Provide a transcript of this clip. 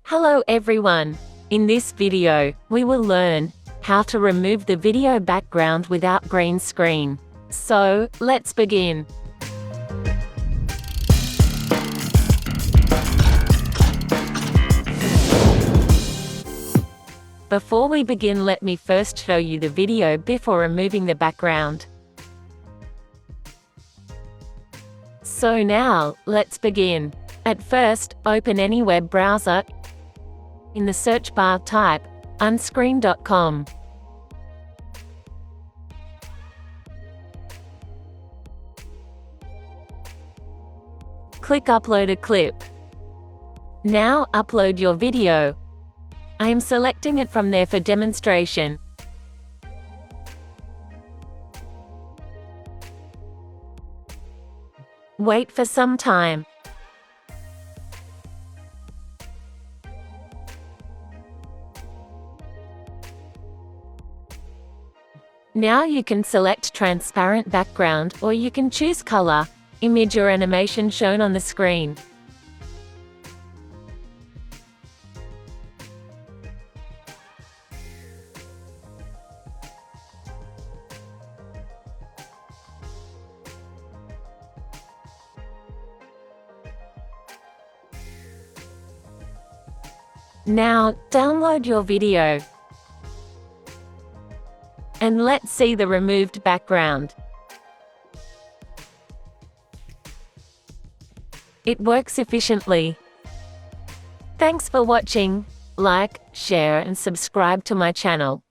Hello everyone! In this video, we will learn how to remove the video background without green screen. So, let's begin. Before we begin, let me first show you the video before removing the background. So now, let's begin. At first, open any web browser. In the search bar type, unscreen.com. Click Upload a clip. Now, upload your video. I am selecting it from there for demonstration. Wait for some time. Now you can select transparent background, or you can choose color, image or animation shown on the screen. Now, download your video. And let's see the removed background. It works efficiently. Thanks for watching. Like, share and subscribe to my channel.